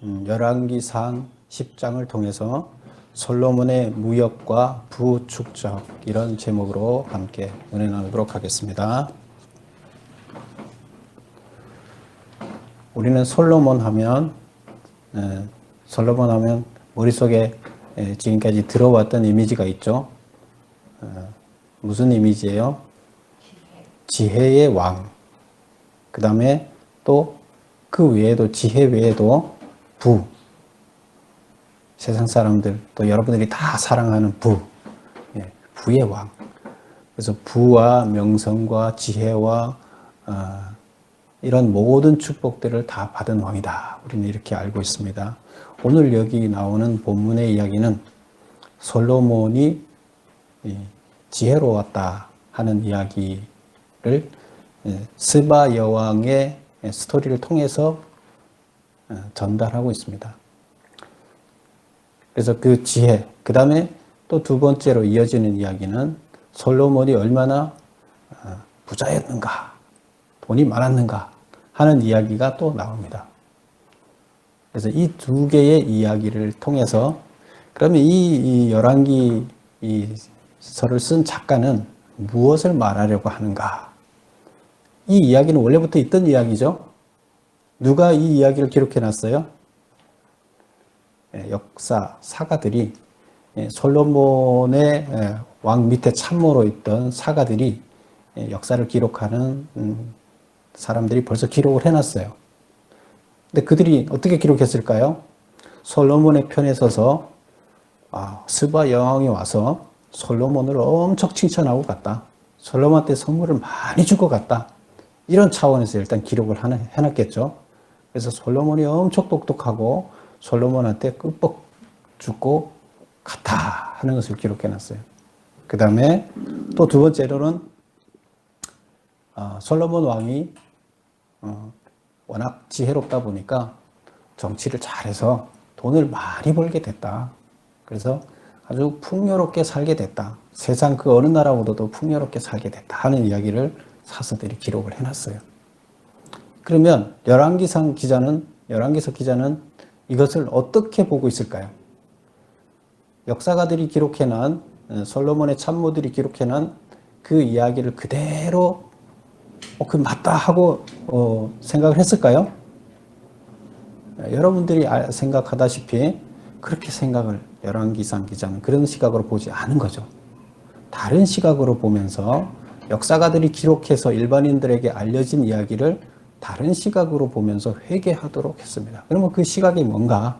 열왕기상 10장을 통해서 솔로몬의 무역과 부축적 이런 제목으로 함께 은혜 나누도록 하겠습니다. 우리는 솔로몬 하면 머릿속에 지금까지 들어왔던 이미지가 있죠. 무슨 이미지예요? 지혜의 왕. 그 다음에 또 그 외에도 지혜 외에도 부. 세상 사람들 또 여러분들이 다 사랑하는 부. 부의 왕. 그래서 부와 명성과 지혜와 이런 모든 축복들을 다 받은 왕이다. 우리는 이렇게 알고 있습니다. 오늘 여기 나오는 본문의 이야기는 솔로몬이 지혜로웠다 하는 이야기를 스바 여왕의 스토리를 통해서 전달하고 있습니다. 그래서 그 지혜, 그 다음에 또 두 번째로 이어지는 이야기는 솔로몬이 얼마나 부자였는가, 돈이 많았는가 하는 이야기가 또 나옵니다. 그래서 이 두 개의 이야기를 통해서 그러면 이 열왕기 이 서를 쓴 작가는 무엇을 말하려고 하는가? 이 이야기는 원래부터 있던 이야기죠. 누가 이 이야기를 기록해 놨어요? 역사, 사가들이 솔로몬의 왕 밑에 참모로 있던 사가들이 역사를 기록하는 사람들이 벌써 기록을 해놨어요. 근데 그들이 어떻게 기록했을까요? 솔로몬의 편에 서서 스바 여왕이 와서 솔로몬을 엄청 칭찬하고 갔다. 솔로몬한테 선물을 많이 줄 것 같다. 이런 차원에서 일단 기록을 해놨겠죠. 그래서 솔로몬이 엄청 똑똑하고 솔로몬한테 끔뻑 죽고 갔다 하는 것을 기록해놨어요. 그 다음에 또 두 번째로는 솔로몬 왕이 워낙 지혜롭다 보니까 정치를 잘해서 돈을 많이 벌게 됐다. 그래서 아주 풍요롭게 살게 됐다. 세상 그 어느 나라보다도 풍요롭게 살게 됐다 하는 이야기를 사서들이 기록을 해놨어요. 그러면 열왕기서 기자는 이것을 어떻게 보고 있을까요? 역사가들이 기록해놓은 솔로몬의 참모들이 생각해놓은 그 이야기를 그대로 그 맞다 하고 생각을 했을까요? 여러분들이 생각하다시피 그렇게 생각을 열왕기상 기자는 그런 시각으로 보지 않은 거죠. 다른 시각으로 보면서 역사가들이 기록해서 일반인들에게 알려진 이야기를 다른 시각으로 보면서 회개하도록 했습니다. 그러면 그 시각이 뭔가?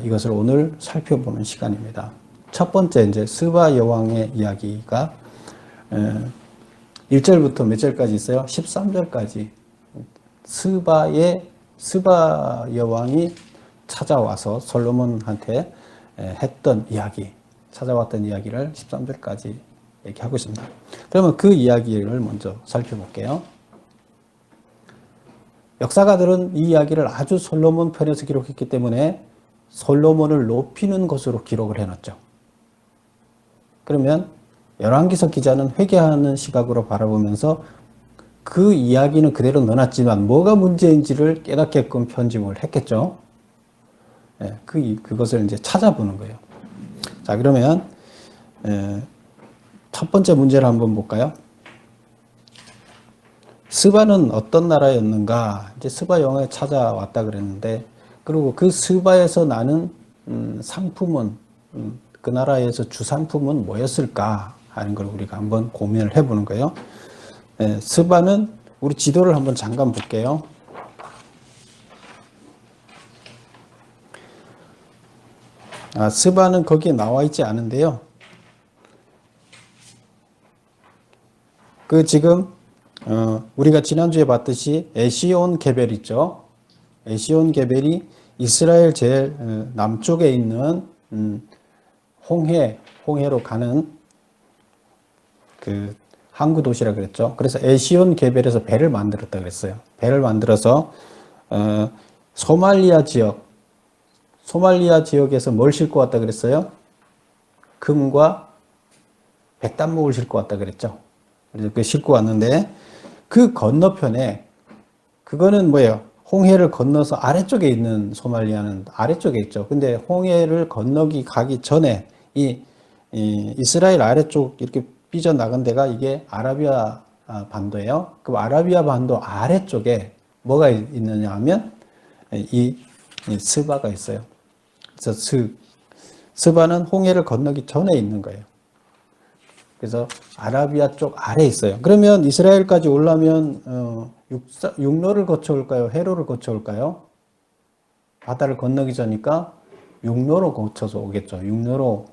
이것을 오늘 살펴보는 시간입니다. 첫 번째, 이제 스바 여왕의 이야기가 1절부터 몇 절까지 있어요? 13절까지. 스바 여왕이 찾아와서 솔로몬한테 했던 이야기, 찾아왔던 이야기를 13절까지 얘기하고 있습니다. 그러면 그 이야기를 먼저 살펴볼게요. 역사가들은 이 이야기를 아주 솔로몬 편에서 기록했기 때문에 솔로몬을 높이는 것으로 기록을 해놨죠. 그러면 열왕기서 기자는 회개하는 시각으로 바라보면서 그 이야기는 그대로 넣어놨지만 뭐가 문제인지를 깨닫게끔 편집을 했겠죠. 그것을 이제 찾아보는 거예요. 자, 그러면 첫 번째 문제를 한번 볼까요? 스바는 어떤 나라였는가? 이제 스바 여왕에 찾아왔다 그랬는데, 그리고 그 스바에서 나는 상품은, 그 나라에서 주상품은 뭐였을까 하는 걸 우리가 한번 고민을 해보는 거예요. 스바는 우리 지도를 한번 잠깐 볼게요. 스바는 거기에 나와 있지 않은데요. 지금 우리가 지난주에 봤듯이 에시온 게벨 있죠. 에시온 게벨이 이스라엘 제일 남쪽에 있는 홍해로 가는 그 항구 도시라 그랬죠. 그래서 에시온 게벨에서 배를 만들었다 그랬어요. 배를 만들어서 소말리아 지역에서 뭘 싣고 왔다 그랬어요? 금과 백단목을 싣고 왔다 그랬죠. 그래서 그 싣고 왔는데 그 건너편에 그거는 뭐예요? 홍해를 건너서 아래쪽에 있는 소말리아는 아래쪽에 있죠. 근데 홍해를 건너기 가기 전에 이 이스라엘 아래쪽 이렇게 삐져나간 데가 이게 아라비아 반도예요. 그 아라비아 반도 아래쪽에 뭐가 있느냐 하면 이 스바가 있어요. 그래서 스바는 홍해를 건너기 전에 있는 거예요. 그래서 아라비아 쪽 아래에 있어요. 그러면 이스라엘까지 오려면 육로를 거쳐올까요? 해로를 거쳐올까요? 바다를 건너기 전이니까 육로로 거쳐서 오겠죠. 육로로.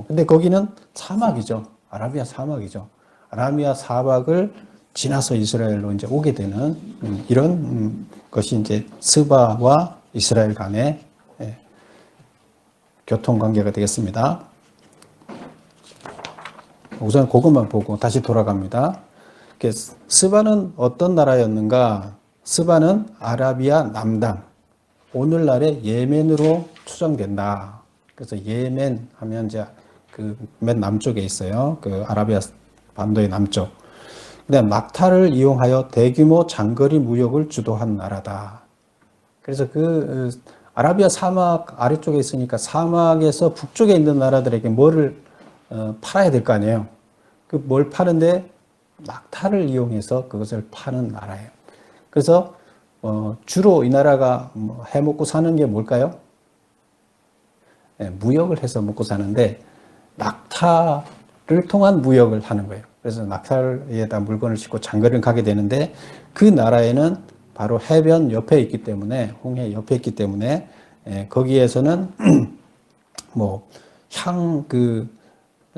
근데 거기는 사막이죠. 아라비아 사막이죠. 아라비아 사막을 지나서 이스라엘로 이제 오게 되는 이런 것이 이제 스바와 이스라엘 간의 교통 관계가 되겠습니다. 우선 그것만 보고 다시 돌아갑니다. 스바는 어떤 나라였는가? 스바는 아라비아 남단, 오늘날의 예멘으로 추정된다. 그래서 예멘 하면 이제 그 맨 남쪽에 있어요. 그 아라비아 반도의 남쪽. 그다음 낙타를 이용하여 대규모 장거리 무역을 주도한 나라다. 그래서 그 아라비아 사막 아래쪽에 있으니까 사막에서 북쪽에 있는 나라들에게 뭐를 팔아야 될 거 아니에요. 그 뭘 파는데 낙타를 이용해서 그것을 파는 나라예요. 그래서 주로 이 나라가 해먹고 사는 게 뭘까요? 네, 무역을 해서 먹고 사는데 낙타를 통한 무역을 하는 거예요. 그래서 낙타에다 물건을 싣고 장거리를 가게 되는데 그 나라에는 바로 해변 옆에 있기 때문에 홍해 옆에 있기 때문에 거기에서는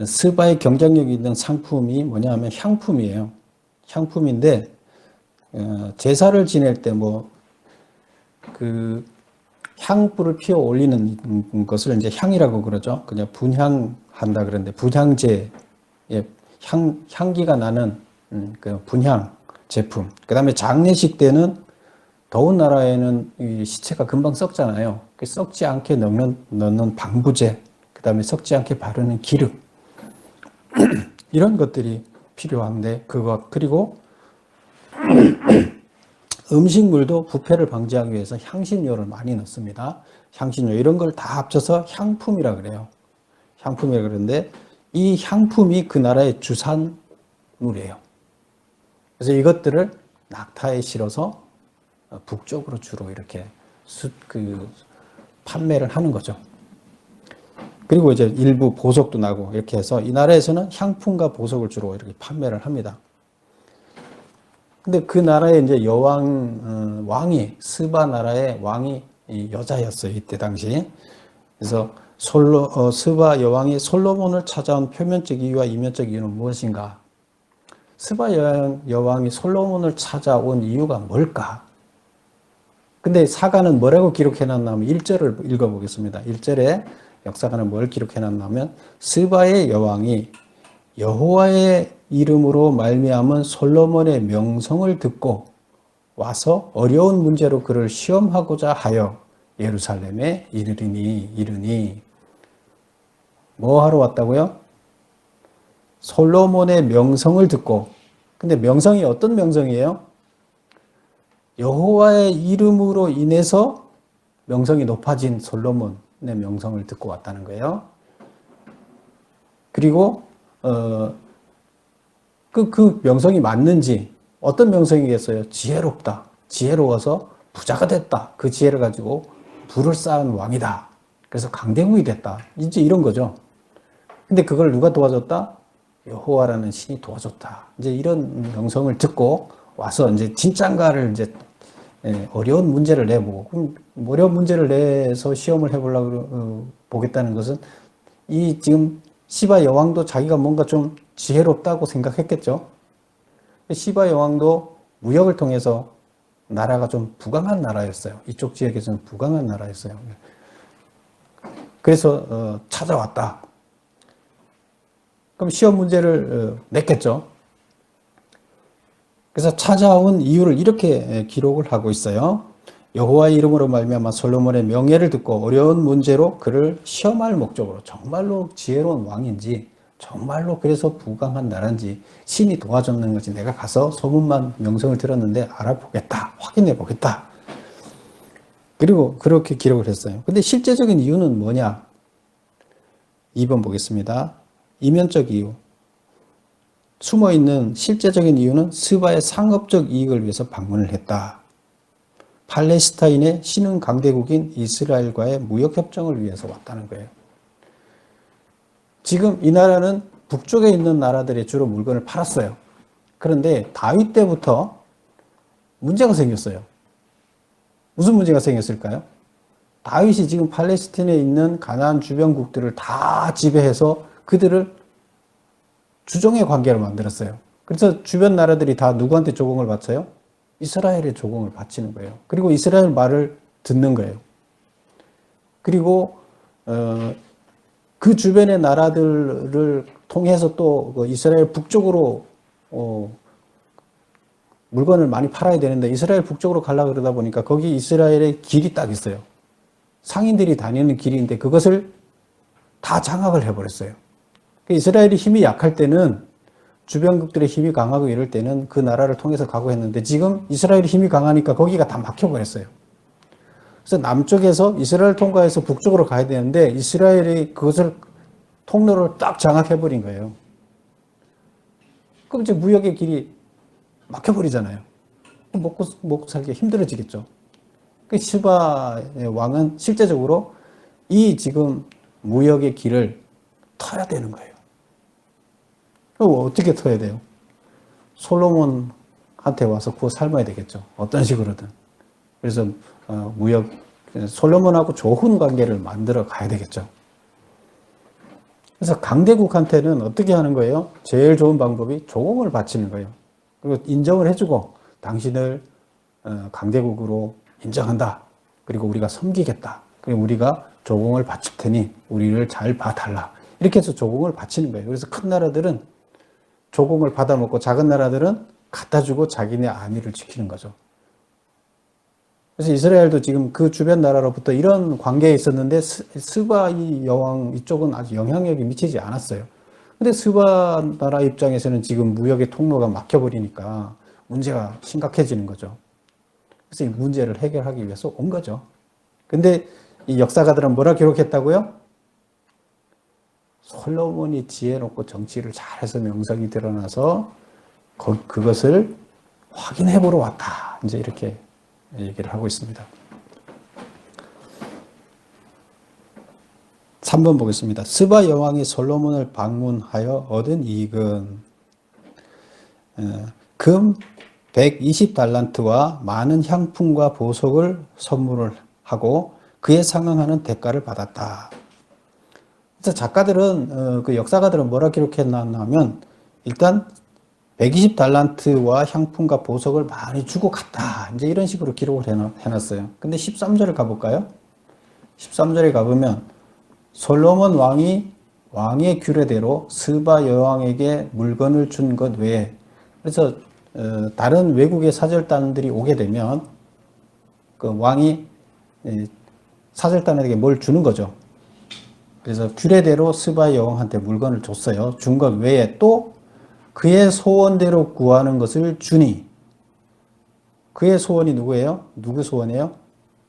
스바의 경쟁력이 있는 상품이 뭐냐 하면 향품이에요. 향품인데 제사를 지낼 때 향불을 피워 올리는 것을 이제 향이라고 그러죠. 그냥 분향한다 그러는데 분향제, 향기가 나는 그 분향 제품. 그 다음에 장례식 때는 더운 나라에는 이 시체가 금방 썩잖아요. 썩지 않게 넣는 방부제, 그 다음에 썩지 않게 바르는 기름. 이런 것들이 필요한데 그리고 음식물도 부패를 방지하기 위해서 향신료를 많이 넣습니다. 향신료 이런 걸 다 합쳐서 향품이라 그래요. 향품이라 그러는데 이 향품이 그 나라의 주산물이에요. 그래서 이것들을 낙타에 실어서 북쪽으로 주로 이렇게 판매를 하는 거죠. 그리고 이제 일부 보석도 나고 이렇게 해서 이 나라에서는 향품과 보석을 주로 이렇게 판매를 합니다. 근데 그 나라의 이제 왕이, 스바 나라의 왕이 여자였어요. 이때 당시. 그래서 스바 여왕이 솔로몬을 찾아온 표면적 이유와 이면적 이유는 무엇인가? 스바 여왕이 솔로몬을 찾아온 이유가 뭘까? 근데 사가는 뭐라고 기록해놨냐면 1절을 읽어보겠습니다. 1절에 역사가는 뭘 기록해놨냐면 스바의 여왕이 여호와의 이름으로 말미암은 솔로몬의 명성을 듣고 와서 어려운 문제로 그를 시험하고자 하여 예루살렘에 이르니 뭐 하러 왔다고요? 솔로몬의 명성을 듣고. 근데 명성이 어떤 명성이에요? 여호와의 이름으로 인해서 명성이 높아진 솔로몬의 명성을 듣고 왔다는 거예요. 그리고 그 명성이 맞는지, 어떤 명성이겠어요? 지혜롭다. 지혜로워서 부자가 됐다. 그 지혜를 가지고 부를 쌓은 왕이다. 그래서 강대국이 됐다. 이제 이런 거죠. 근데 그걸 누가 도와줬다? 여호와라는 신이 도와줬다. 이제 이런 명성을 듣고 와서 이제 진짠가를 이제 어려운 문제를 내보고, 그럼 어려운 문제를 내서 시험을 해보려고 보겠다는 것은 이 지금 시바 여왕도 자기가 뭔가 좀 지혜롭다고 생각했겠죠. 시바 여왕도 무역을 통해서 나라가 좀 부강한 나라였어요. 이쪽 지역에서는 부강한 나라였어요. 그래서 찾아왔다. 그럼 시험 문제를 냈겠죠. 그래서 찾아온 이유를 이렇게 기록을 하고 있어요. 여호와의 이름으로 말미암아 솔로몬의 명예를 듣고 어려운 문제로 그를 시험할 목적으로, 정말로 지혜로운 왕인지, 정말로 그래서 부강한 나라인지, 신이 도와줬는 건지 내가 가서 소문만 명성을 들었는데 알아보겠다, 확인해 보겠다. 그리고 그렇게 기록을 했어요. 근데 실제적인 이유는 뭐냐? 2번 보겠습니다. 이면적 이유. 숨어 있는 실제적인 이유는 스바의 상업적 이익을 위해서 방문을 했다. 팔레스타인의 신흥 강대국인 이스라엘과의 무역협정을 위해서 왔다는 거예요. 지금 이 나라는 북쪽에 있는 나라들에 주로 물건을 팔았어요. 그런데 다윗 때부터 문제가 생겼어요. 무슨 문제가 생겼을까요? 다윗이 지금 팔레스틴에 있는 가나안 주변국들을 다 지배해서 그들을 주종의 관계로 만들었어요. 그래서 주변 나라들이 다 누구한테 조공을 바쳐요? 이스라엘의 조공을 바치는 거예요. 그리고 이스라엘 말을 듣는 거예요. 그리고 그 주변의 나라들을 통해서 또 이스라엘 북쪽으로 물건을 많이 팔아야 되는데 이스라엘 북쪽으로 가려고 그러다 보니까 거기 이스라엘의 길이 딱 있어요. 상인들이 다니는 길인데 그것을 다 장악을 해버렸어요. 이스라엘이 힘이 약할 때는 주변국들의 힘이 강하고 이럴 때는 그 나라를 통해서 가고 했는데 지금 이스라엘이 힘이 강하니까 거기가 다 막혀버렸어요. 그래서 남쪽에서 이스라엘 통과해서 북쪽으로 가야 되는데 이스라엘이 그것을 통로를 딱 장악해버린 거예요. 그럼 이제 무역의 길이 막혀버리잖아요. 먹고 살기가 힘들어지겠죠. 그 스바의 왕은 실제적으로 이 지금 무역의 길을 터야 되는 거예요. 어떻게 터야 돼요? 솔로몬한테 와서 구워 삶아야 되겠죠. 어떤 식으로든. 그래서 솔로몬하고 좋은 관계를 만들어 가야 되겠죠. 그래서 강대국한테는 어떻게 하는 거예요? 제일 좋은 방법이 조공을 바치는 거예요. 그리고 인정을 해주고 당신을 강대국으로 인정한다. 그리고 우리가 섬기겠다. 그리고 우리가 조공을 바칠 테니 우리를 잘 봐달라. 이렇게 해서 조공을 바치는 거예요. 그래서 큰 나라들은 조공을 받아먹고 작은 나라들은 갖다 주고 자기네 안위를 지키는 거죠. 그래서 이스라엘도 지금 그 주변 나라로부터 이런 관계에 있었는데 스바 이 여왕 이쪽은 아주 영향력이 미치지 않았어요. 근데 스바 나라 입장에서는 지금 무역의 통로가 막혀버리니까 문제가 심각해지는 거죠. 그래서 이 문제를 해결하기 위해서 온 거죠. 근데 이 역사가들은 뭐라 기록했다고요? 솔로몬이 지혜롭고 정치를 잘해서 명성이 드러나서 그것을 확인해 보러 왔다. 이제 이렇게 얘기를 하고 있습니다. 3번 보겠습니다. 스바 여왕이 솔로몬을 방문하여 얻은 이익은 금 120달란트와 많은 향품과 보석을 선물을 하고 그에 상응하는 대가를 받았다. 그래서 작가들은 그 역사가들은 뭐라 기록했냐면 일단 120달란트와 향품과 보석을 많이 주고 갔다. 이제 이런 식으로 기록을 해놨어요. 근데 13절을 가볼까요? 13절에 가보면 솔로몬 왕이 왕의 규례대로 스바 여왕에게 물건을 준 것 외에 그래서 다른 외국의 사절단들이 오게 되면 그 왕이 사절단에게 뭘 주는 거죠. 그래서 규례대로 스바 여왕한테 물건을 줬어요. 준 것 외에 또 그의 소원대로 구하는 것을 주니 그의 소원이 누구예요? 누구 소원이에요?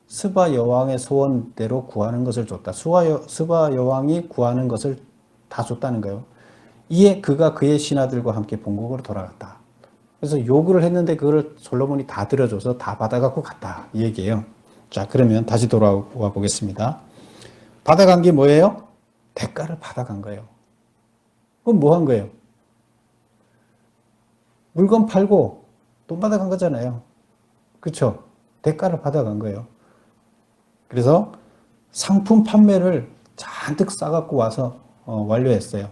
스바 여왕의 소원대로 구하는 것을 줬다. 스바 여왕이 구하는 것을 다 줬다는 거예요. 이에 그가 그의 신하들과 함께 본국으로 돌아갔다. 그래서 요구를 했는데 그걸 솔로몬이 다 들어줘서 다 받아갖고 갔다. 이 얘기예요. 자, 그러면 다시 돌아와 보겠습니다. 받아간 게 뭐예요? 대가를 받아간 거예요. 그럼 뭐 한 거예요? 물건 팔고 돈 받아간 거잖아요. 그렇죠? 대가를 받아간 거예요. 그래서 상품 판매를 잔뜩 싸갖고 와서 완료했어요.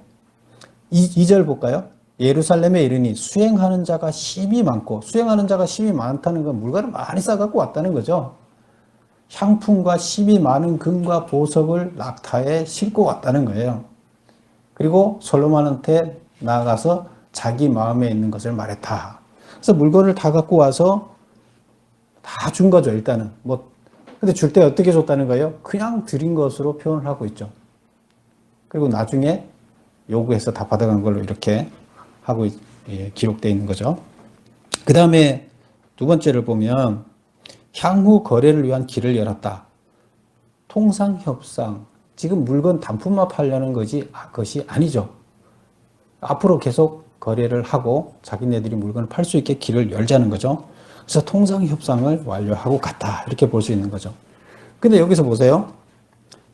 2절 볼까요? 예루살렘에 이르니 수행하는 자가 심히 많고 수행하는 자가 심히 많다는 건 물건을 많이 싸갖고 왔다는 거죠. 향품과 심히 많은 금과 보석을 낙타에 싣고 왔다는 거예요. 그리고 솔로몬한테 나아가서 자기 마음에 있는 것을 말했다. 그래서 물건을 다 갖고 와서 다 준 거죠, 일단은. 근데 줄 때 어떻게 줬다는 거예요? 그냥 드린 것으로 표현을 하고 있죠. 그리고 나중에 요구해서 다 받아간 걸로 이렇게 하고 기록되어 있는 거죠. 그 다음에 두 번째를 보면 향후 거래를 위한 길을 열었다. 통상협상, 지금 물건 단품만 팔려는 것이 아니죠. 앞으로 계속 거래를 하고 자기네들이 물건을 팔 수 있게 길을 열자는 거죠. 그래서 통상협상을 완료하고 갔다. 이렇게 볼 수 있는 거죠. 근데 여기서 보세요.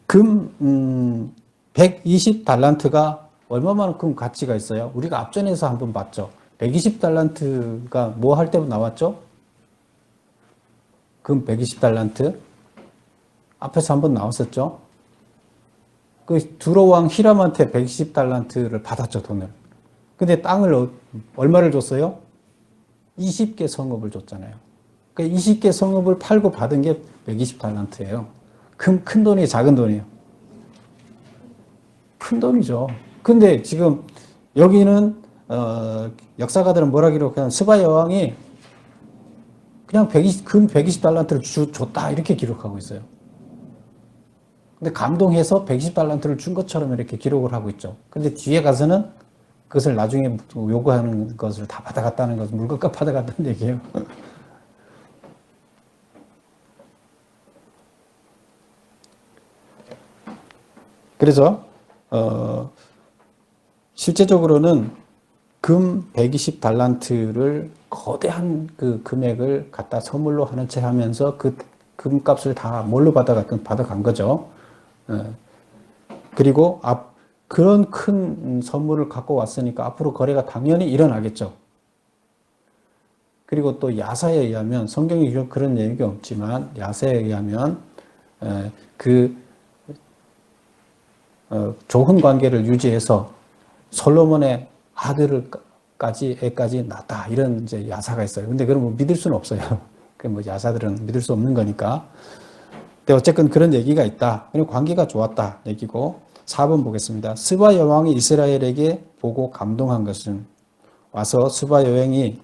금 120달란트가 얼마만큼 가치가 있어요? 우리가 앞전에서 한번 봤죠. 120달란트가 뭐 할 때 나왔죠? 금 120달란트. 앞에서 한번 나왔었죠. 그 두로왕 히람한테 120달란트를 받았죠, 돈을. 근데 땅을 얼마를 줬어요? 20개 성읍을 줬잖아요. 그러니까 20개 성읍을 팔고 받은 게 120달란트예요. 큰 돈이 작은 돈이에요. 큰 돈이죠. 근데 지금 여기는 역사가들은 뭐라 기록하냐면 스바 여왕이 그냥 금 120달란트를 줬다 이렇게 기록하고 있어요. 근데 감동해서 120달란트를 준 것처럼 이렇게 기록을 하고 있죠. 근데 뒤에 가서는 그것을 나중에 요구하는 것을 다 받아갔다는 것은 물건값 받아갔다는 얘기예요. 그래서 실제적으로는 금 120달란트를 거대한 그 금액을 갖다 선물로 하는 채 하면서 그 금값을 다 뭘로 받아간 거죠. 그리고 그런 큰 선물을 갖고 왔으니까 앞으로 거래가 당연히 일어나겠죠. 그리고 또 야사에 의하면 성경에 그런 얘기가 없지만 야사에 의하면 좋은 관계를 유지해서 솔로몬의 애까지 낳았다 이런 이제 야사가 있어요. 근데 그런 뭐 믿을 수는 없어요. 그 뭐 야사들은 믿을 수 없는 거니까. 근데 어쨌든 그런 얘기가 있다. 그리고 관계가 좋았다 얘기고. 4번 보겠습니다. 스바 여왕이 이스라엘에게 보고 감동한 것은 와서 스바 여왕이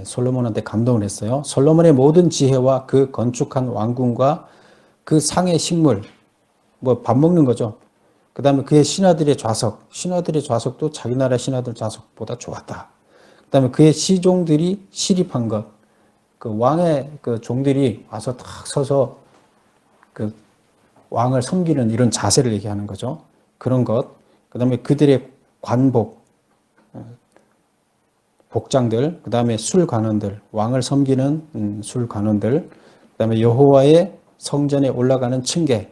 솔로몬한테 감동을 했어요. 솔로몬의 모든 지혜와 그 건축한 왕궁과 그 상의 식물, 뭐 밥 먹는 거죠. 그 다음에 그의 신하들의 좌석도 자기 나라 신하들 좌석보다 좋았다. 그 다음에 그의 시종들이 시립한 것, 그 왕의 그 종들이 와서 탁 서서 그 왕을 섬기는 이런 자세를 얘기하는 거죠. 그런 것. 그 다음에 그들의 복장들, 그 다음에 술관원들, 왕을 섬기는 술관원들, 그 다음에 여호와의 성전에 올라가는 층계,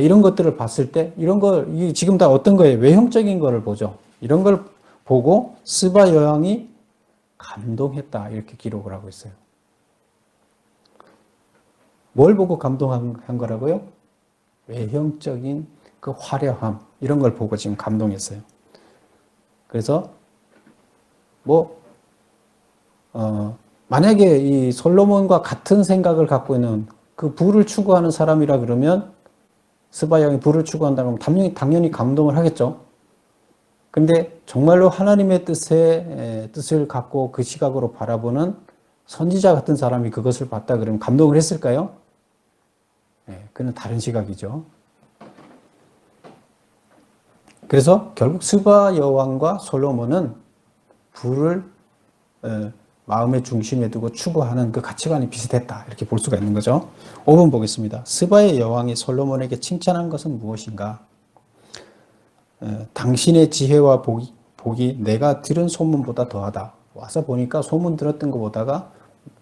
이런 것들을 봤을 때, 지금 다 어떤 거예요? 외형적인 거를 보죠. 이런 걸 보고 스바 여왕이 감동했다. 이렇게 기록을 하고 있어요. 뭘 보고 감동한 거라고요? 외형적인 그 화려함, 이런 걸 보고 지금 감동했어요. 그래서, 만약에 이 솔로몬과 같은 생각을 갖고 있는 그 부를 추구하는 사람이라 그러면 스바 여왕이 부를 추구한다면 당연히 감동을 하겠죠. 근데 정말로 하나님의 뜻을 갖고 그 시각으로 바라보는 선지자 같은 사람이 그것을 봤다 그러면 감동을 했을까요? 네, 그는 다른 시각이죠. 그래서 결국 스바 여왕과 솔로몬은 부를 마음의 중심에 두고 추구하는 그 가치관이 비슷했다. 이렇게 볼 수가 있는 거죠. 5번 보겠습니다. 스바의 여왕이 솔로몬에게 칭찬한 것은 무엇인가? 당신의 지혜와 복이 내가 들은 소문보다 더하다. 와서 보니까 소문 들었던 것보다가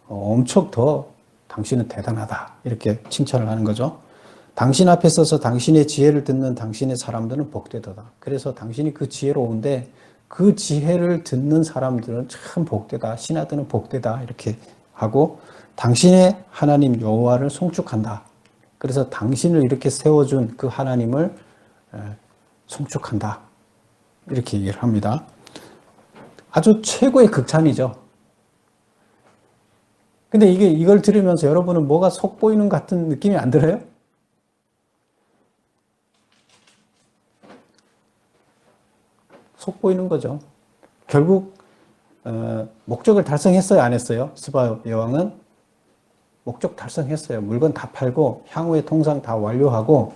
엄청 더 당신은 대단하다. 이렇게 칭찬을 하는 거죠. 당신 앞에 서서 당신의 지혜를 듣는 당신의 사람들은 복되도다. 그래서 당신이 그 지혜로운데 그 지혜를 듣는 사람들은 참 복되다. 신하들은 복되다. 이렇게 하고 당신의 하나님 여호와를 송축한다. 그래서 당신을 이렇게 세워준 그 하나님을 송축한다. 이렇게 얘기를 합니다. 아주 최고의 극찬이죠. 근데 이걸 들으면서 여러분은 뭐가 속보이는 같은 느낌이 안 들어요? 속보이는 거죠. 결국 목적을 달성했어요, 안 했어요? 스바 여왕은 목적 달성했어요. 물건 다 팔고 향후의 통상 다 완료하고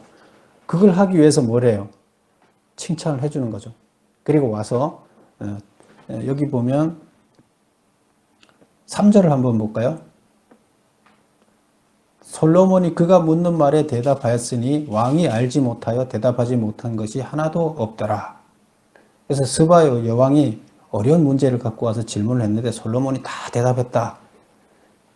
그걸 하기 위해서 뭘 해요? 칭찬을 해주는 거죠. 그리고 와서 여기 보면 3절을 한번 볼까요? 솔로몬이 그가 묻는 말에 대답하였으니 왕이 알지 못하여 대답하지 못한 것이 하나도 없더라. 그래서 스바 여왕이 어려운 문제를 갖고 와서 질문을 했는데 솔로몬이 다 대답했다.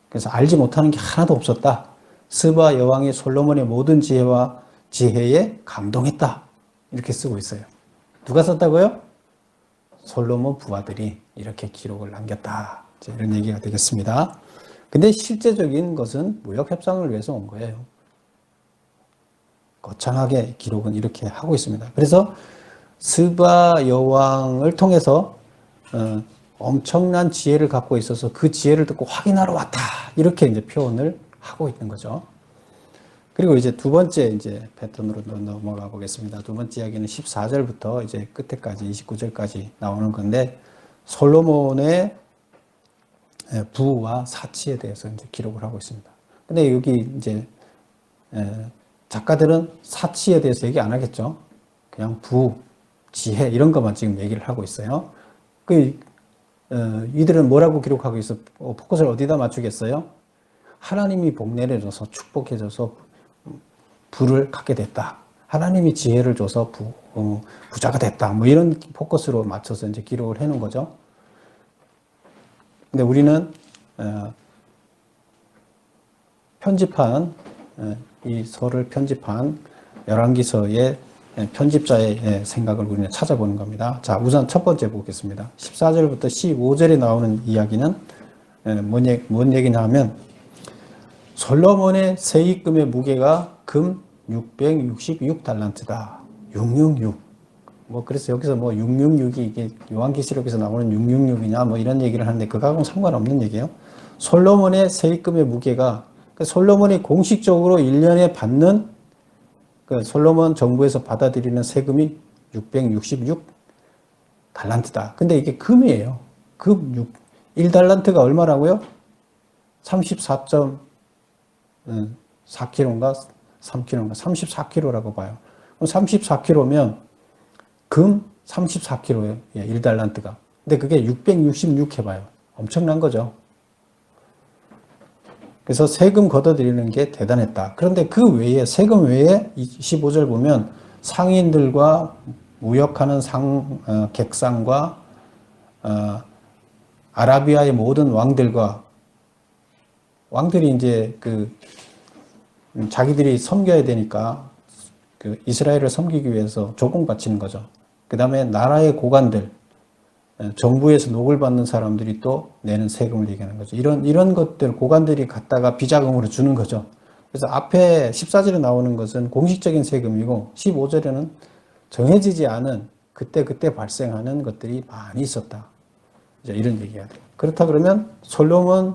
그래서 알지 못하는 게 하나도 없었다. 스바 여왕이 솔로몬의 모든 지혜에 감동했다. 이렇게 쓰고 있어요. 누가 썼다고요? 솔로몬 부하들이 이렇게 기록을 남겼다. 이런 얘기가 되겠습니다. 근데 실제적인 것은 무역 협상을 위해서 온 거예요. 거창하게 기록은 이렇게 하고 있습니다. 그래서 스바 여왕을 통해서 엄청난 지혜를 갖고 있어서 그 지혜를 듣고 확인하러 왔다. 이렇게 이제 표현을 하고 있는 거죠. 그리고 이제 두 번째 이제 패턴으로 넘어가 보겠습니다. 두 번째 이야기는 14절부터 이제 끝에까지 29절까지 나오는 건데 솔로몬의 부와 사치에 대해서 이제 기록을 하고 있습니다. 근데 여기 이제 작가들은 사치에 대해서 얘기 안 하겠죠. 그냥 부, 지혜 이런 것만 지금 얘기를 하고 있어요. 이들은 뭐라고 기록하고 있어? 포커스를 어디다 맞추겠어요? 하나님이 복 내려줘서 축복해줘서 부를 갖게 됐다. 하나님이 지혜를 줘서 부자가 됐다. 뭐 이런 포커스로 맞춰서 이제 기록을 해놓은 거죠. 근데 우리는 편집한 이 서를 편집한 열왕기서의 편집자의 생각을 우리는 찾아보는 겁니다. 자, 우선 첫 번째 보겠습니다. 14절부터 15절에 나오는 이야기는 뭔 얘기냐 하면 솔로몬의 세입금의 무게가 금 666달란트다. 666. 뭐 그래서 여기서 뭐 666이 이게 요한계시록에서 나오는 666이냐 뭐 이런 얘기를 하는데 그거하고는 상관없는 얘기예요. 솔로몬의 세입금의 무게가 솔로몬이 공식적으로 1년에 받는 솔로몬 정부에서 받아들이는 세금이 666 달란트다. 근데 이게 금이에요. 금 1달란트가 얼마라고요? 34.4kg인가 3kg인가 34kg라고 봐요. 그럼 34kg면 금 34kg예요. 1달란트가. 근데 그게 666 해봐요. 엄청난 거죠. 그래서 세금 걷어들이는 게 대단했다. 그런데 그 외에 세금 외에 15절 보면 상인들과 무역하는 객상과 아라비아의 모든 왕들이 이제 자기들이 섬겨야 되니까 이스라엘을 섬기기 위해서 조공 바치는 거죠. 그 다음에 나라의 고관들, 정부에서 녹을 받는 사람들이 또 내는 세금을 얘기하는 거죠. 이런 것들 고관들이 갖다가 비자금으로 주는 거죠. 그래서 앞에 14절에 나오는 것은 공식적인 세금이고 15절에는 정해지지 않은 그때 발생하는 것들이 많이 있었다. 이제 이런 얘기가 돼요. 그렇다 그러면 솔로몬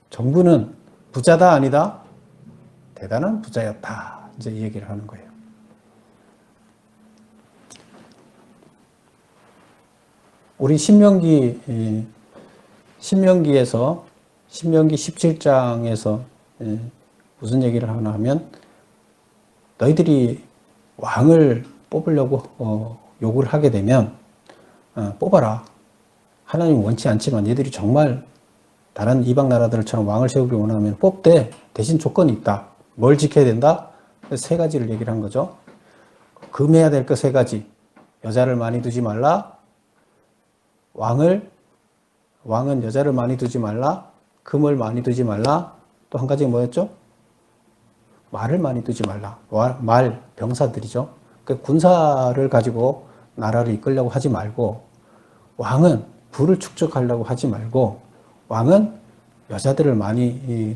정부는 부자다 아니다? 대단한 부자였다. 이제 이 얘기를 하는 거예요. 우리 신명기 17장에서 무슨 얘기를 하나 하면 너희들이 왕을 뽑으려고 요구를 하게 되면 뽑아라. 하나님 원치 않지만 얘들이 정말 다른 이방 나라들처럼 왕을 세우기 원하면 뽑되 대신 조건이 있다. 뭘 지켜야 된다? 세 가지를 얘기를 한 거죠. 금해야 될 것 세 가지. 여자를 많이 두지 말라. 왕은 여자를 많이 두지 말라. 금을 많이 두지 말라. 또 한 가지가 뭐였죠? 말을 많이 두지 말라. 말, 병사들이죠. 그 군사를 가지고 나라를 이끌려고 하지 말고 왕은 부를 축적하려고 하지 말고 왕은 여자들을 많이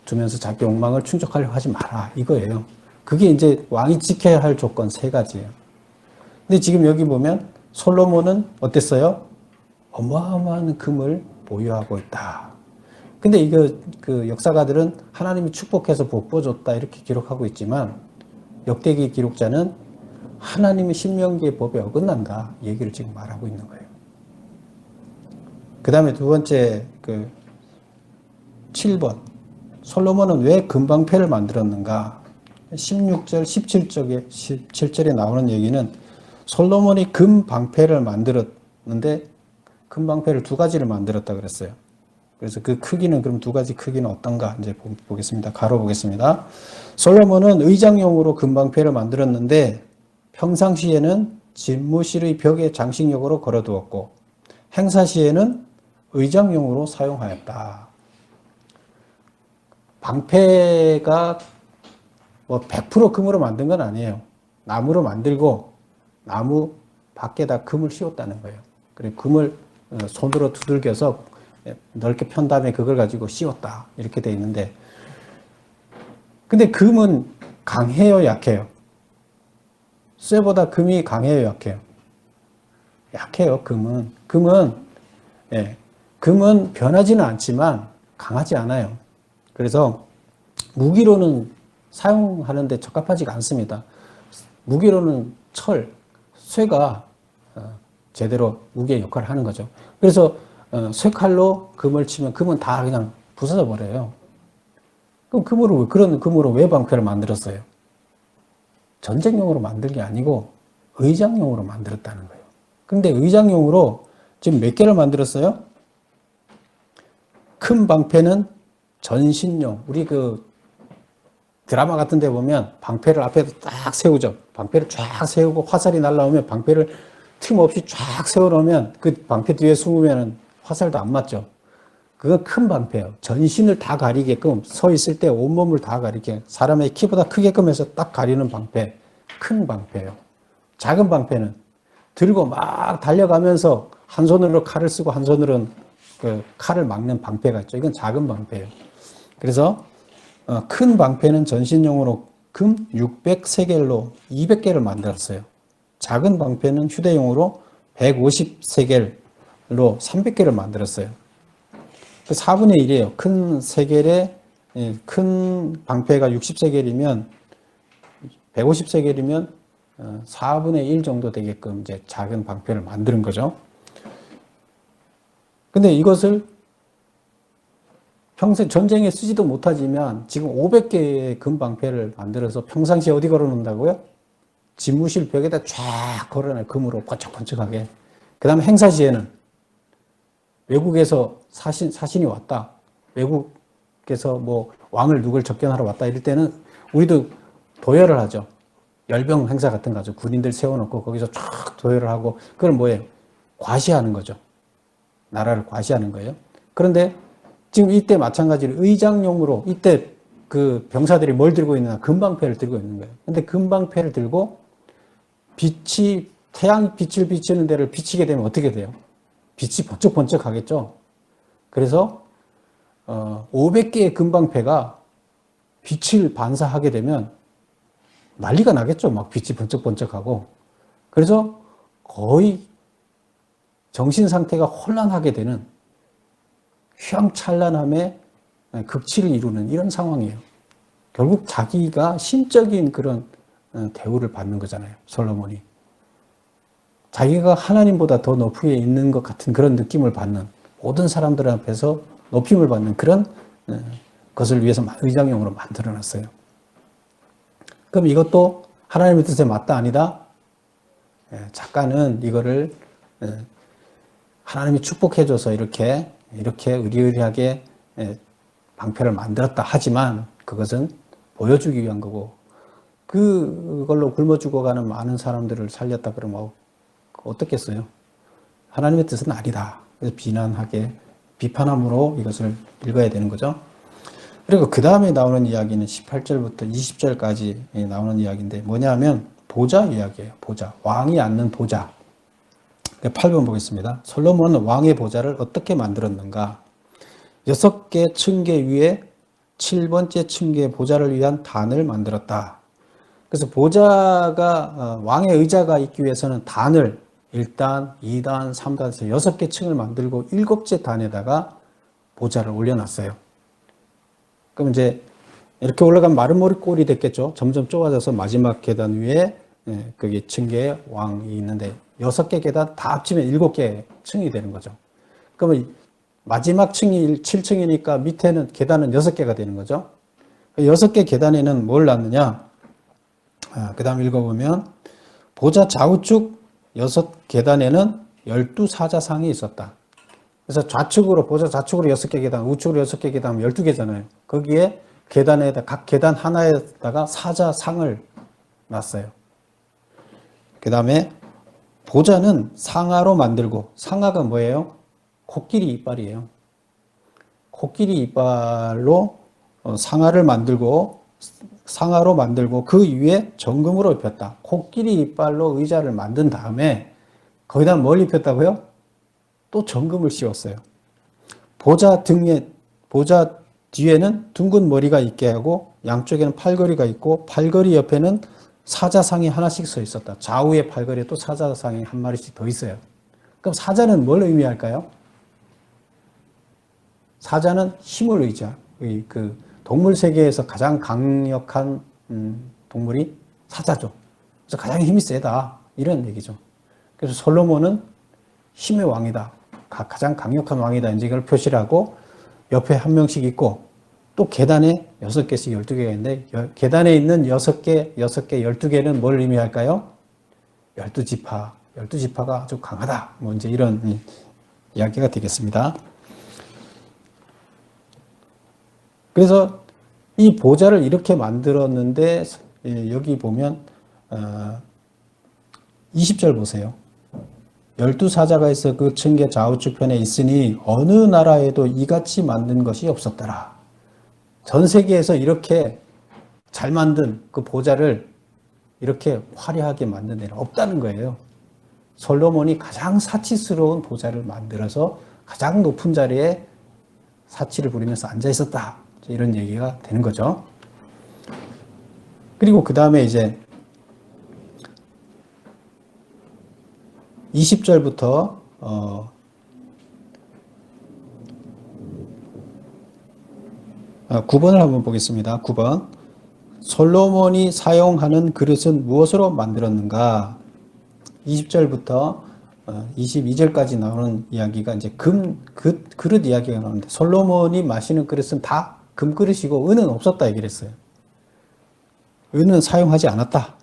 두면서 자기 욕망을 충족하려고 하지 마라. 이거예요. 그게 이제 왕이 지켜야 할 조건 세 가지예요. 근데 지금 여기 보면 솔로몬은 어땠어요? 어마어마한 금을 보유하고 있다. 근데 이거 역사가들은 하나님이 축복해서 복보줬다 이렇게 기록하고 있지만 역대기 기록자는 하나님이 신명기의 법에 어긋난다 얘기를 지금 말하고 있는 거예요. 그 다음에 두 번째 7번 솔로몬은 왜 금방패를 만들었는가? 16절 17절에 나오는 얘기는 솔로몬이 금방패를 만들었는데 금방패를 두 가지를 만들었다 그랬어요. 그래서 그 크기는 그럼 두 가지 크기는 어떤가 이제 보겠습니다. 가로 보겠습니다. 솔로몬은 의장용으로 금방패를 만들었는데 평상시에는 집무실의 벽에 장식용으로 걸어두었고 행사시에는 의장용으로 사용하였다. 방패가 뭐 100% 금으로 만든 건 아니에요. 나무로 만들고 나무 밖에다 금을 씌웠다는 거예요. 그리고 금을 손으로 두들겨서 넓게 편 다음에 그걸 가지고 씌웠다. 이렇게 돼 있는데 근데 금은 강해요, 약해요? 쇠보다 금이 강해요, 약해요? 약해요, 금은. 금은 변하지는 않지만 강하지 않아요. 그래서 무기로는 사용하는데 적합하지가 않습니다. 무기로는 철, 쇠가 제대로 무기의 역할을 하는 거죠. 그래서 쇠칼로 금을 치면 금은 다 그냥 부서져 버려요. 그럼 그런 금으로 왜 방패를 만들었어요? 전쟁용으로 만든 게 아니고 의장용으로 만들었다는 거예요. 근데 의장용으로 지금 몇 개를 만들었어요? 큰 방패는 전신용. 우리 그 드라마 같은 데 보면 방패를 앞에 딱 세우죠. 방패를 쫙 세우고 화살이 날라오면 방패를 틈없이 쫙 세워놓으면 그 방패 뒤에 숨으면 화살도 안 맞죠. 그건 큰 방패예요. 전신을 다 가리게끔 서 있을 때 온몸을 다 가리게 사람의 키보다 크게끔 해서 딱 가리는 방패. 큰 방패예요. 작은 방패는 들고 막 달려가면서 한 손으로 칼을 쓰고 한 손으로는 그 칼을 막는 방패가 있죠. 이건 작은 방패예요. 그래서 큰 방패는 전신용으로 금 600세겔로 200개를 만들었어요. 작은 방패는 휴대용으로 150세겔로 300개를 만들었어요. 4분의 1이에요. 큰 세겔에 큰 방패가 60세겔이면 150세겔이면 4분의 1 정도 되게끔 이제 작은 방패를 만드는 거죠. 근데 이것을 평생 전쟁에 쓰지도 못하지만 지금 500개의 금방패를 만들어서 평상시에 어디 걸어 놓는다고요? 집무실 벽에다 쫙 걸어놔요. 금으로 번쩍번쩍하게. 그 다음에 행사시에는 외국에서 사신이 왔다. 외국에서 뭐 왕을 누굴 접견하러 왔다. 이럴 때는 우리도 도열을 하죠. 열병 행사 같은 거죠. 군인들 세워놓고 거기서 쫙 도열을 하고 그걸 뭐예요? 과시하는 거죠. 나라를 과시하는 거예요. 그런데 지금 이때 마찬가지로 의장용으로 이때 그 병사들이 뭘 들고 있느냐? 금방패를 들고 있는 거예요. 근데 금방패를 들고 태양 빛을 비치는 데를 비치게 되면 어떻게 돼요? 빛이 번쩍번쩍 하겠죠? 그래서 500개의 금방패가 빛을 반사하게 되면 난리가 나겠죠? 막 빛이 번쩍번쩍하고. 그래서 거의 정신 상태가 혼란하게 되는 휘황찬란함의 극치를 이루는 이런 상황이에요. 결국 자기가 신적인 그런 대우를 받는 거잖아요. 솔로몬이. 자기가 하나님보다 더 높이에 있는 것 같은 그런 느낌을 받는 모든 사람들 앞에서 높임을 받는 그런 것을 위해서 의장용으로 만들어 놨어요. 그럼 이것도 하나님의 뜻에 맞다 아니다? 작가는 이거를 하나님이 축복해줘서 이렇게 의리의리하게 방패를 만들었다 하지만 그것은 보여주기 위한 거고 그걸로 굶어 죽어가는 많은 사람들을 살렸다 그러면 어떻겠어요? 하나님의 뜻은 아니다. 그래서 비판함으로 이것을 읽어야 되는 거죠. 그리고 그 다음에 나오는 이야기는 18절부터 20절까지 나오는 이야기인데 뭐냐면 보좌 이야기예요. 보좌. 왕이 앉는 보좌. 8번 보겠습니다. 솔로몬은 왕의 보좌를 어떻게 만들었는가? 6개 층계 위에 7번째 층계의 보좌를 위한 단을 만들었다. 그래서 보좌가 왕의 의자가 있기 위해서는 단을 1단, 2단, 3단에서 6개 층을 만들고 7째 단에다가 보좌를 올려놨어요. 그럼 이제 이렇게 올라가면 마름모리 꼴이 됐겠죠. 점점 좁아져서 마지막 계단 위에 거기 층계에 왕이 있는데 6개 계단 다 합치면 7개 층이 되는 거죠. 그러면 마지막 층이 7층이니까 밑에는 계단은 6개가 되는 거죠. 6개 계단에는 뭘 놨느냐? 그 다음 읽어보면 보좌 좌우측 6계단에는 12사자상이 있었다. 그래서 좌측으로, 보좌 좌측으로 6개 계단, 우측으로 6개 계단, 12개잖아요. 거기에 계단에다, 각 계단 하나에다가 사자상을 놨어요. 그 다음에 보좌는 상아로 만들고, 상아가 뭐예요? 코끼리 이빨이에요. 코끼리 이빨로 상아로 만들고 그 위에 정금으로 입혔다. 코끼리 이빨로 의자를 만든 다음에 거기다 뭘 입혔다고요? 또 정금을 씌웠어요. 보좌 뒤에는 둥근 머리가 있게 하고 양쪽에는 팔걸이가 있고 팔걸이 옆에는 사자상이 하나씩 서 있었다. 좌우의 팔걸이에 또 사자상이 한 마리씩 더 있어요. 그럼 사자는 뭘 의미할까요? 사자는 힘을 의지한, 그 동물 세계에서 가장 강력한 동물이 사자죠. 그래서 가장 힘이 세다, 이런 얘기죠. 그래서 솔로몬은 힘의 왕이다, 가장 강력한 왕이다, 이제 이걸 표시를 하고 옆에 한 명씩 있고 또 계단에 6개씩 12개가 있는데 계단에 있는 6개, 12개는 뭘 의미할까요? 12지파, 12지파가 아주 강하다, 뭐 이제 이런 이야기가 되겠습니다. 그래서 이 보좌를 이렇게 만들었는데 여기 보면 20절 보세요. 12사자가 있어 그 층계 좌우측편에 있으니 어느 나라에도 이같이 만든 것이 없었더라. 전 세계에서 이렇게 잘 만든 그 보좌를 이렇게 화려하게 만든 데는 없다는 거예요. 솔로몬이 가장 사치스러운 보좌를 만들어서 가장 높은 자리에 사치를 부리면서 앉아 있었다, 이런 얘기가 되는 거죠. 그리고 그 다음에 이제 20절부터 9번을 한번 보겠습니다. 9번. 솔로몬이 사용하는 그릇은 무엇으로 만들었는가? 20절부터 22절까지 나오는 이야기가 이제 그릇 이야기가 나오는데, 솔로몬이 마시는 그릇은 다 금그릇이고 은은 없었다 얘기를 했어요. 은은 사용하지 않았다.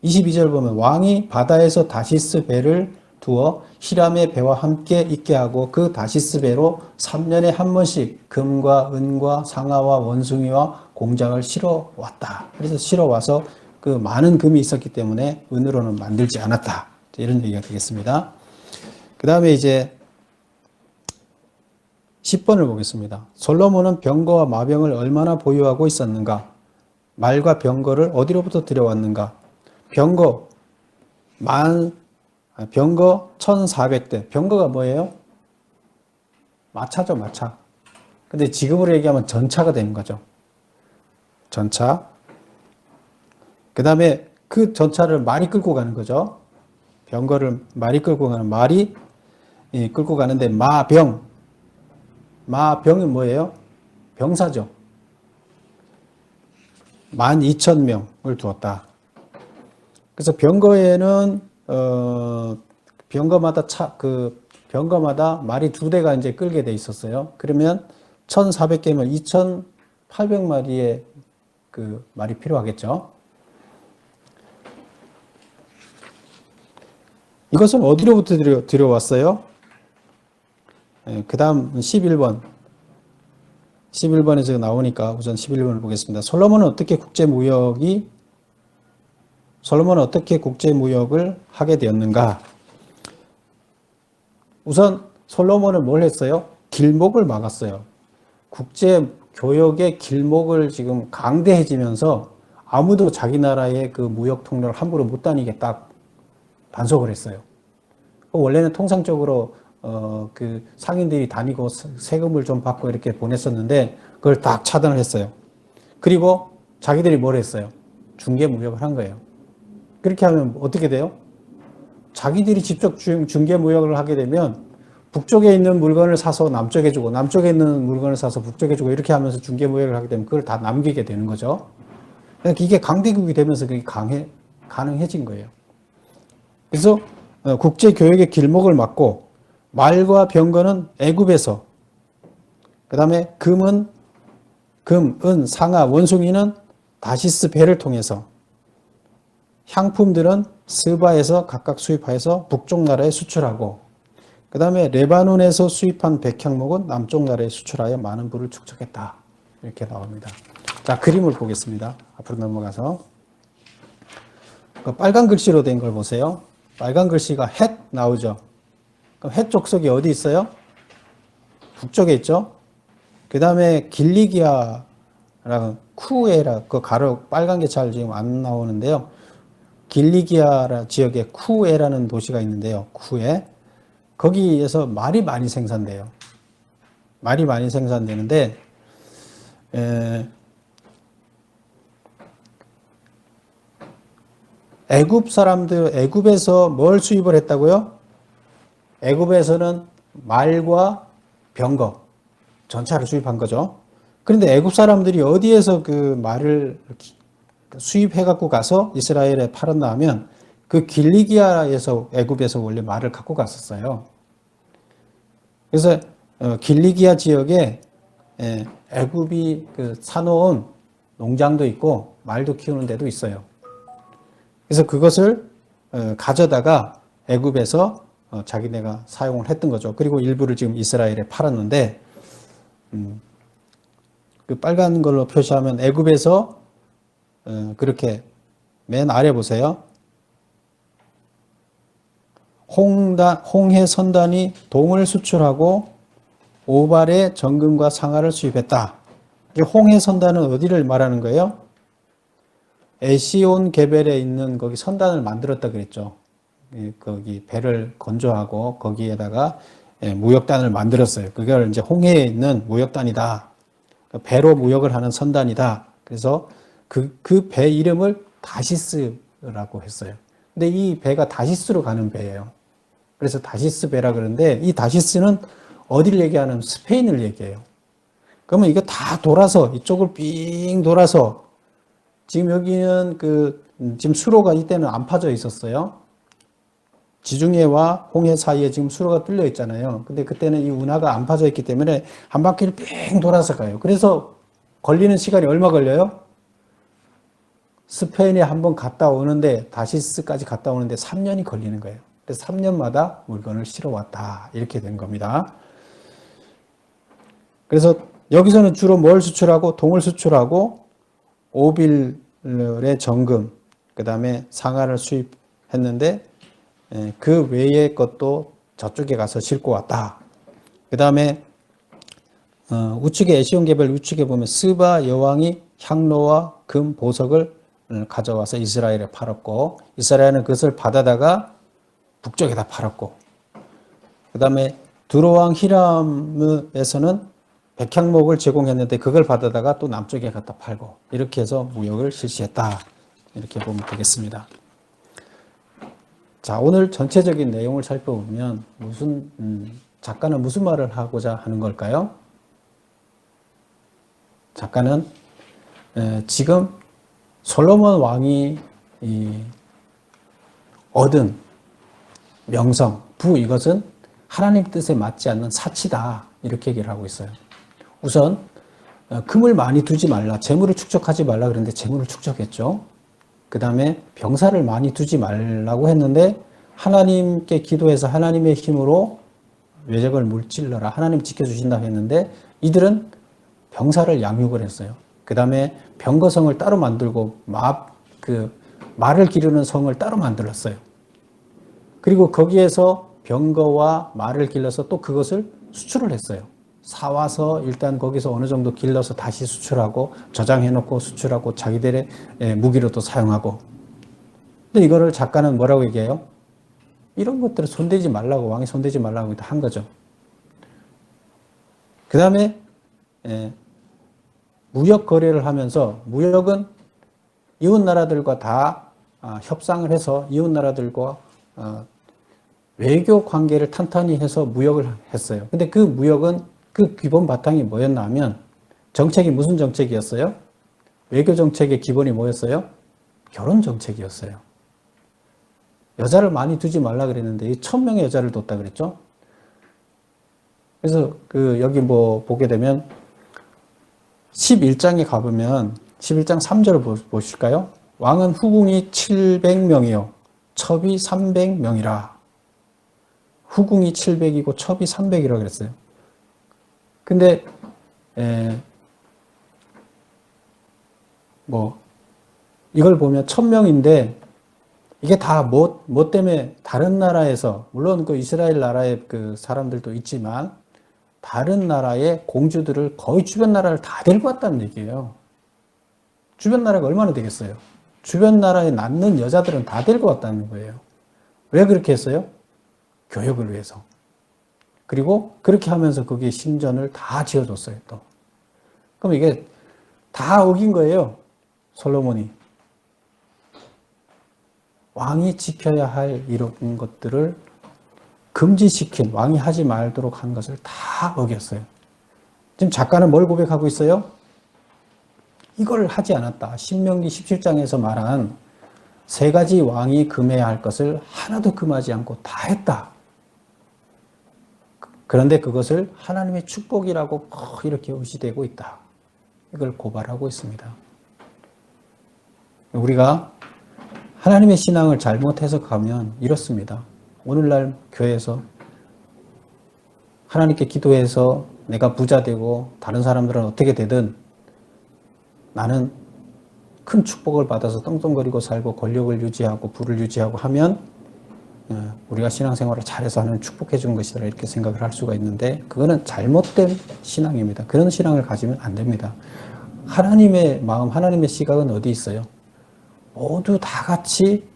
22절 보면 왕이 바다에서 다시스 배를 두어 히람의 배와 함께 있게 하고 그 다시스 배로 3년에 한 번씩 금과 은과 상아와 원숭이와 공장을 실어 왔다. 그래서 실어 와서 그 많은 금이 있었기 때문에 은으로는 만들지 않았다, 이런 얘기가 되겠습니다. 그 다음에 이제 10번을 보겠습니다. 솔로몬은 병거와 마병을 얼마나 보유하고 있었는가? 말과 병거를 어디로부터 들여왔는가? 병거 1400대. 병거가 뭐예요? 마차죠, 마차. 근데 지금으로 얘기하면 전차가 되는 거죠. 전차. 그 다음에 그 전차를 말이 끌고 가는 거죠. 병거를 말이 끌고 가는, 말이 끌고 가는데 마병이 뭐예요? 병사죠. 12,000명을 두었다. 그래서 병거에는 병거마다 말이 2대가 이제 끌게 돼 있었어요. 그러면 1,400개면 2,800마리의 그 말이 필요하겠죠. 이것은 어디로부터 들여왔어요? 그 다음 11번. 11번에서 나오니까 우선 11번을 보겠습니다. 솔로몬은 어떻게 국제무역을 하게 되었는가? 우선 솔로몬은 뭘 했어요? 길목을 막았어요. 국제교역의 길목을 지금 강대해지면서 아무도 자기 나라의 그 무역 통로를 함부로 못 다니게 딱 단속을 했어요. 원래는 통상적으로 그 상인들이 다니고 세금을 좀 받고 이렇게 보냈었는데 그걸 딱 차단을 했어요. 그리고 자기들이 뭘 했어요? 중개무역을 한 거예요. 그렇게 하면 어떻게 돼요? 자기들이 직접 중개무역을 하게 되면 북쪽에 있는 물건을 사서 남쪽에 주고 남쪽에 있는 물건을 사서 북쪽에 주고 이렇게 하면서 중개무역을 하게 되면 그걸 다 남기게 되는 거죠. 그러니까 이게 강대국이 되면서 그게 가능해진 거예요. 그래서 국제교역의 길목을 막고 말과 병거는 애굽에서, 그 다음에 금, 은, 상아, 원숭이는 다시스 배를 통해서, 향품들은 스바에서 각각 수입하여서 북쪽 나라에 수출하고, 그 다음에 레바논에서 수입한 백향목은 남쪽 나라에 수출하여 많은 부를 축적했다. 이렇게 나옵니다. 자, 그림을 보겠습니다. 앞으로 넘어가서. 빨간 글씨로 된 걸 보세요. 빨간 글씨가 헷 나오죠. 그럼 헷 족속이 어디 있어요? 북쪽에 있죠. 그 다음에 길리기아라는 쿠에라, 그 가로 빨간 게 잘 지금 안 나오는데요. 길리기아 지역에 쿠에라는 도시가 있는데요. 쿠에. 거기에서 말이 많이 생산돼요. 말이 많이 생산되는데, 애굽 사람들, 애굽에서 뭘 수입을 했다고요? 애굽에서는 말과 병거, 전차를 수입한 거죠. 그런데 애굽 사람들이 어디에서 그 말을 수입해 갖고 가서 이스라엘에 팔았나 하면 그 길리기아에서 애굽에서 원래 말을 갖고 갔었어요. 그래서 길리기아 지역에 애굽이 그 사놓은 농장도 있고 말도 키우는 데도 있어요. 그래서 그것을 가져다가 애굽에서 자기네가 사용을 했던 거죠. 그리고 일부를 지금 이스라엘에 팔았는데 그 빨간 걸로 표시하면 애굽에서 그렇게 맨 아래 보세요. 홍해 선단이 동을 수출하고 오발의 정금과 상아를 수입했다. 홍해 선단은 어디를 말하는 거예요? 에시온 게벨에 있는 거기 선단을 만들었다 그랬죠. 거기 배를 건조하고 거기에다가 무역단을 만들었어요. 그걸 이제 홍해에 있는 무역단이다. 배로 무역을 하는 선단이다. 그래서 그 배 이름을 다시스라고 했어요. 근데 이 배가 다시스로 가는 배예요. 그래서 다시스 배라 그러는데 이 다시스는 어디를 얘기하는 스페인을 얘기해요. 그러면 이거 다 돌아서 이쪽을 삥 돌아서 지금 여기는 지금 수로가 이때는 안 파져 있었어요. 지중해와 홍해 사이에 지금 수로가 뚫려 있잖아요. 근데 그때는 이 운하가 안 파져 있기 때문에 한 바퀴를 삥 돌아서 가요. 그래서 걸리는 시간이 얼마 걸려요? 스페인에 한번 갔다 오는데 다시스까지 갔다 오는데 3년이 걸리는 거예요. 그래서 3년마다 물건을 실어 왔다. 이렇게 된 겁니다. 그래서 여기서는 주로 뭘 수출하고 동을 수출하고 오빌의 정금, 그 다음에 상아를 수입했는데 그 외의 것도 저쪽에 가서 싣고 왔다. 그 다음에 우측에 에시온 개별 우측에 보면 스바 여왕이 향로와 금 보석을 가져와서 이스라엘에 팔았고 이스라엘은 그것을 받아다가 북쪽에다 팔았고 그 다음에 두로왕 히람에서는 백향목을 제공했는데 그걸 받아다가 또 남쪽에 갖다 팔고 이렇게 해서 무역을 실시했다. 이렇게 보면 되겠습니다. 자, 오늘 전체적인 내용을 살펴보면 작가는 무슨 말을 하고자 하는 걸까요? 작가는 지금 솔로몬 왕이 얻은 명성, 부 이것은 하나님 뜻에 맞지 않는 사치다. 이렇게 얘기를 하고 있어요. 우선 금을 많이 두지 말라. 재물을 축적하지 말라 그랬는데 재물을 축적했죠. 그 다음에 병사를 많이 두지 말라고 했는데 하나님께 기도해서 하나님의 힘으로 외적을 물질러라. 하나님 지켜주신다고 했는데 이들은 병사를 양육을 했어요. 그 다음에 병거성을 따로 만들고 말을 기르는 성을 따로 만들었어요. 그리고 거기에서 병거와 말을 길러서 또 그것을 수출을 했어요. 사와서 일단 거기서 어느 정도 길러서 다시 수출하고 저장해놓고 수출하고 자기들의 무기로 또 사용하고. 근데 이거를 작가는 뭐라고 얘기해요? 이런 것들을 손대지 말라고 왕이 손대지 말라고 한 거죠. 그 다음에 무역 거래를 하면서 무역은 이웃 나라들과 다 협상을 해서 이웃 나라들과 외교 관계를 탄탄히 해서 무역을 했어요. 근데 그 무역은 그 기본 바탕이 뭐였나 하면 정책이 무슨 정책이었어요? 외교 정책의 기본이 뭐였어요? 결혼 정책이었어요. 여자를 많이 두지 말라 그랬는데 1000명의 여자를 뒀다 그랬죠. 그래서 여기 보게 되면 11장에 가보면 11장 3절을 보실까요? 왕은 후궁이 700명이요. 첩이 300명이라. 후궁이 700이고 첩이 300이라고 그랬어요. 근데, 이걸 보면 1000명인데, 이게 다 뭐 때문에 다른 나라에서, 물론 그 이스라엘 나라의 그 사람들도 있지만, 다른 나라의 공주들을 거의 주변 나라를 다 데리고 왔다는 얘기예요. 주변 나라가 얼마나 되겠어요? 주변 나라에 낳는 여자들은 다 데리고 왔다는 거예요. 왜 그렇게 했어요? 교역을 위해서. 그리고 그렇게 하면서 거기에 신전을 다 지어줬어요, 또. 그럼 이게 다 어긴 거예요, 솔로몬이. 왕이 지켜야 할 이런 것들을 금지시킨, 왕이 하지 말도록 한 것을 다 어겼어요. 지금 작가는 뭘 고백하고 있어요? 이걸 하지 않았다. 신명기 17장에서 말한 세 가지 왕이 금해야 할 것을 하나도 금하지 않고 다 했다. 그런데 그것을 하나님의 축복이라고 이렇게 의시되고 있다. 이걸 고발하고 있습니다. 우리가 하나님의 신앙을 잘못 해석하면 이렇습니다. 오늘날 교회에서 하나님께 기도해서 내가 부자 되고 다른 사람들은 어떻게 되든 나는 큰 축복을 받아서 떵떵거리고 살고 권력을 유지하고 부를 유지하고 하면 우리가 신앙생활을 잘해서 하나님 축복해 주는 것이다 이렇게 생각을 할 수가 있는데 그거는 잘못된 신앙입니다. 그런 신앙을 가지면 안 됩니다. 하나님의 마음, 하나님의 시각은 어디 있어요? 모두 다 같이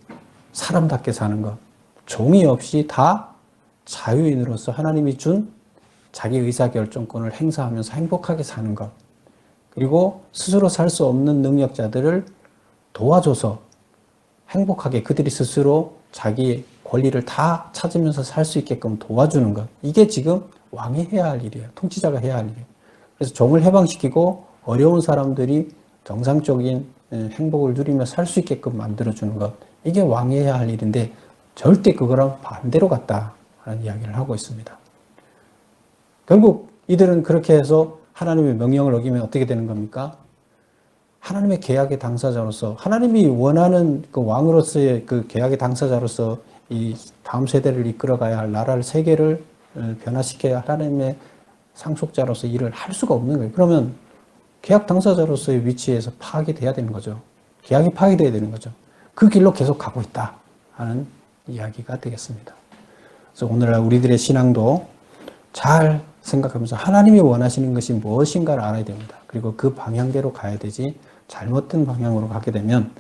사람답게 사는 것. 종이 없이 다 자유인으로서 하나님이 준 자기 의사결정권을 행사하면서 행복하게 사는 것. 그리고 스스로 살 수 없는 능력자들을 도와줘서 행복하게 그들이 스스로 자기 권리를 다 찾으면서 살 수 있게끔 도와주는 것. 이게 지금 왕이 해야 할 일이에요. 통치자가 해야 할 일이에요. 그래서 종을 해방시키고 어려운 사람들이 정상적인 행복을 누리며 살 수 있게끔 만들어주는 것. 이게 왕이 해야 할 일인데 절대 그거랑 반대로 갔다라는 이야기를 하고 있습니다. 결국 이들은 그렇게 해서 하나님의 명령을 어기면 어떻게 되는 겁니까? 하나님의 계약의 당사자로서 하나님이 원하는 그 왕으로서의 그 계약의 당사자로서 이 다음 세대를 이끌어가야 할 나라를 세계를 변화시켜야 하나님의 상속자로서 일을 할 수가 없는 거예요. 그러면 계약 당사자로서의 위치에서 파괴돼야 되는 거죠. 계약이 파괴돼야 되는 거죠. 그 길로 계속 가고 있다 하는 이야기가 되겠습니다. 그래서 오늘날 우리들의 신앙도 잘 생각하면서 하나님이 원하시는 것이 무엇인가를 알아야 됩니다. 그리고 그 방향대로 가야 되지 잘못된 방향으로 가게 되면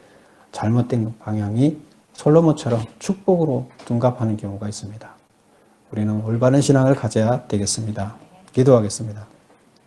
잘못된 방향이 솔로몬처럼 축복으로 둔갑하는 경우가 있습니다. 우리는 올바른 신앙을 가져야 되겠습니다. 기도하겠습니다.